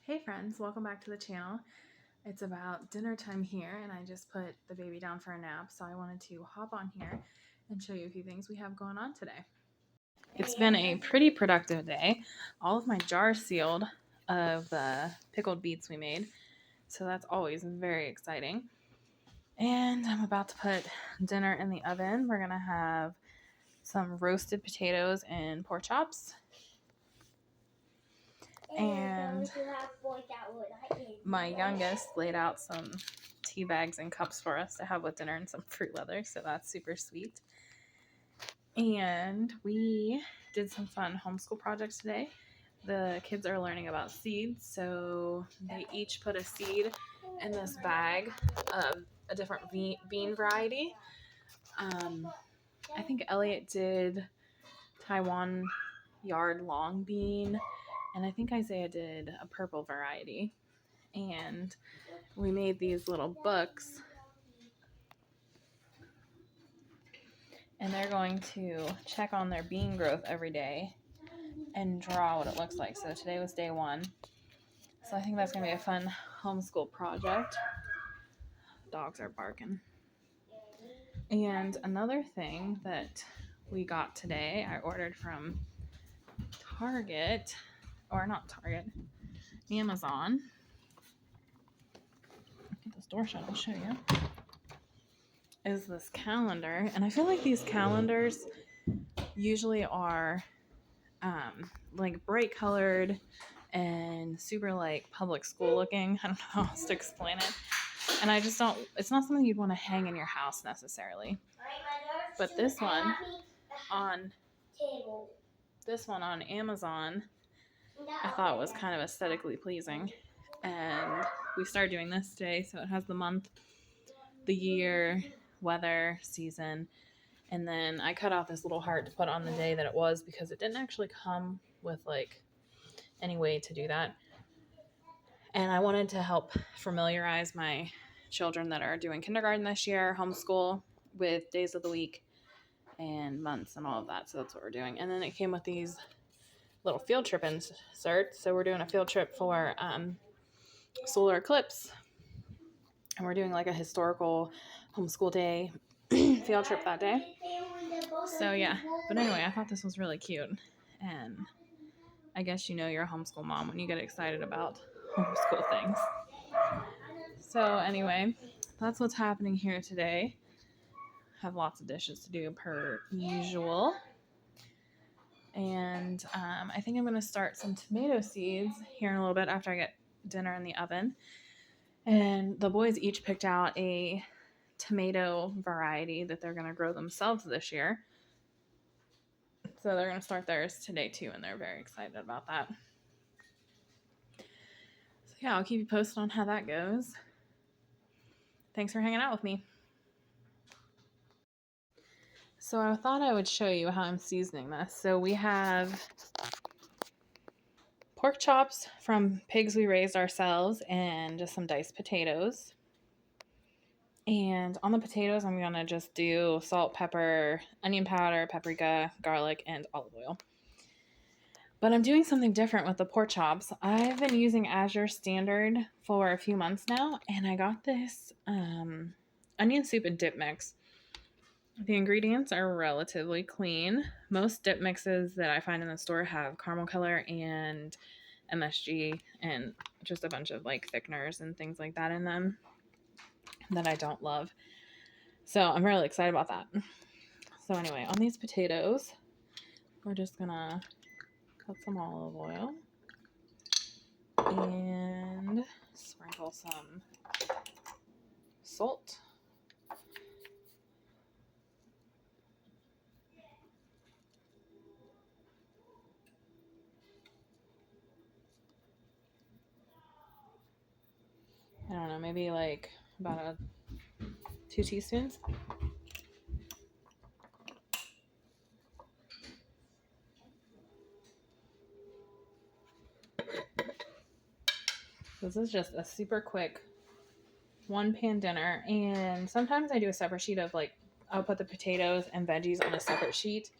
Hey friends, welcome back to the channel. It's about dinner time here and I just put the baby down for a nap, so I wanted to hop on here and show you a few things we have going on today. It's been a pretty productive day. All of my jars sealed of the pickled beets we made, so that's always very exciting. And I'm about to put dinner in the oven. We're gonna have some roasted potatoes and pork chops. And my youngest laid out some tea bags and cups for us to have with dinner and some fruit leather, so that's super sweet. And we did some fun homeschool projects today. The kids are learning about seeds, so they each put a seed in this bag of a different bean variety. I think Elliot did Taiwan yard long bean, and I think Isaiah did a purple variety. And we made these little books, and they're going to check on their bean growth every day and draw what it looks like. So today was day one, so I think that's going to be a fun homeschool project. Dogs are barking. And another thing that we got today, I ordered from Target, or not Target, Amazon. Get this door shut, I'll show you. Is this calendar, and I feel like these calendars usually are like bright colored and super like public school looking. I don't know how else to explain it. And I just don't, it's not something you'd want to hang in your house necessarily. But this one on Amazon, I thought was kind of aesthetically pleasing. And we started doing this today, so it has the month, the year, weather, season, and then I cut out this little heart to put on the day that it was, because it didn't actually come with like any way to do that. And I wanted to help familiarize my children that are doing kindergarten this year, homeschool, with days of the week and months and all of that. So that's what we're doing. And then it came with these little field trip inserts. So we're doing a field trip for solar eclipse. And we're doing like a historical homeschool day field trip that day. So yeah, but anyway, I thought this was really cute. And I guess you know you're a homeschool mom when you get excited about homeschool things. So anyway, that's what's happening here today. Have lots of dishes to do per usual. And I think I'm going to start some tomato seeds here in a little bit after I get dinner in the oven. And the boys each picked out a tomato variety that they're going to grow themselves this year. So they're going to start theirs today too, and they're very excited about that. So yeah, I'll keep you posted on how that goes. Thanks for hanging out with me. So I thought I would show you how I'm seasoning this. So we have pork chops from pigs we raised ourselves and just some diced potatoes. And on the potatoes, I'm going to just do salt, pepper, onion powder, paprika, garlic, and olive oil. But I'm doing something different with the pork chops. I've been using Azure Standard for a few months now, and I got this onion soup and dip mix. The ingredients are relatively clean. Most dip mixes that I find in the store have caramel color and MSG and just a bunch of like thickeners and things like that in them that I don't love. So I'm really excited about that. So anyway, on these potatoes, we're just gonna cut some olive oil and sprinkle some salt. I don't know, maybe like about 2 teaspoons. This is just a super quick one pan dinner, and sometimes I do a separate sheet of like, I'll put the potatoes and veggies on a separate sheet,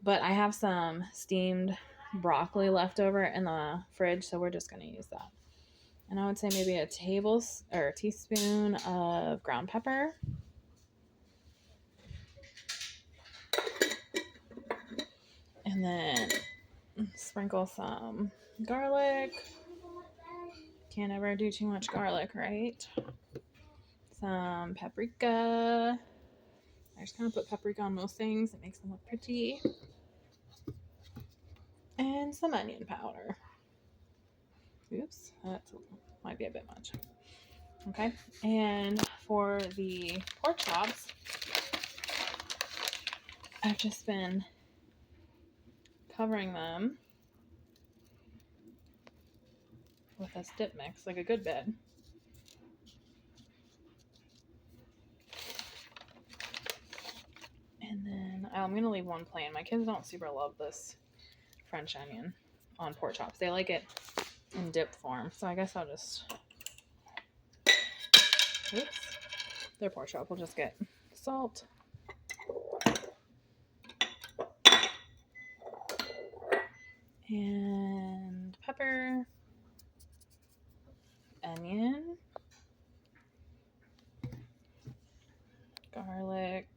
but I have some steamed broccoli left over in the fridge, so we're just going to use that. And I would say maybe a teaspoon of ground pepper. And then sprinkle some garlic. Can't ever do too much garlic, right? Some paprika. I just kind of put paprika on most things. It makes them look pretty. And some onion powder. Oops, that might be a bit much. Okay, and for the pork chops, I've just been covering them with this dip mix, like a good bit. And then I'm going to leave one plain. My kids don't super love this French onion on pork chops. They like it in dip form. So I guess I'll just... Oops. Their pork chop will just get salt. And pepper. Onion. Garlic.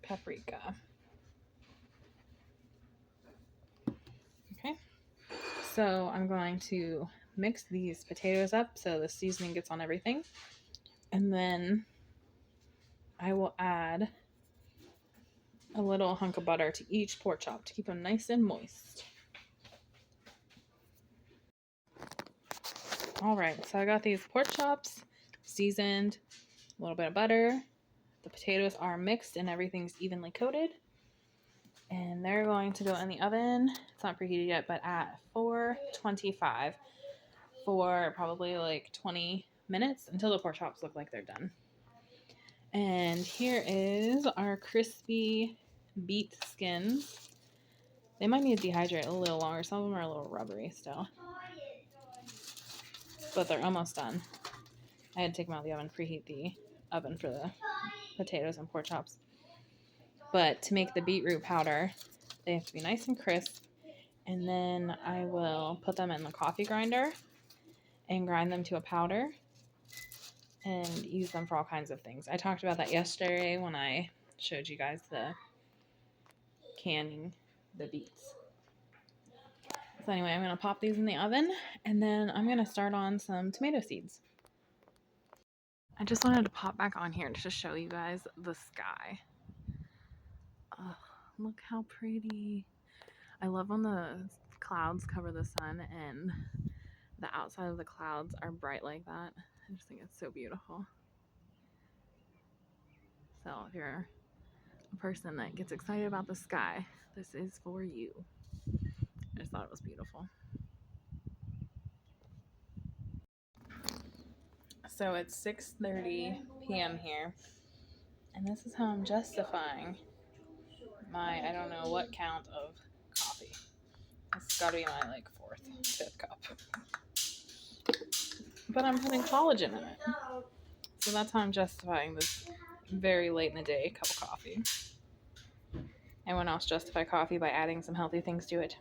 Paprika. Okay. So I'm going to mix these potatoes up so the seasoning gets on everything. And then I will add a little hunk of butter to each pork chop to keep them nice and moist. All right, so I got these pork chops seasoned, a little bit of butter. The potatoes are mixed and everything's evenly coated. And they're going to go in the oven. It's not preheated yet, but at 425 for probably like 20 minutes until the pork chops look like they're done. And here is our crispy beet skins. They might need to dehydrate a little longer. Some of them are a little rubbery still. But they're almost done. I had to take them out of the oven, preheat the oven for the potatoes and pork chops. But to make the beetroot powder, they have to be nice and crisp. And then I will put them in the coffee grinder and grind them to a powder and use them for all kinds of things. I talked about that yesterday when I showed you guys the canning the beets. So anyway, I'm going to pop these in the oven and then I'm going to start on some tomato seeds. I just wanted to pop back on here to show you guys the sky. Oh, look how pretty. I love when the clouds cover the sun and the outside of the clouds are bright like that. I just think it's so beautiful. So if you're a person that gets excited about the sky, this is for you. I just thought it was beautiful. So it's 6:30 p.m. here, and this is how I'm justifying my, I don't know what count of coffee. It's got to be my like 4th, 5th cup. But I'm putting collagen in it. So that's how I'm justifying this very late in the day cup of coffee. Everyone else justify coffee by adding some healthy things to it.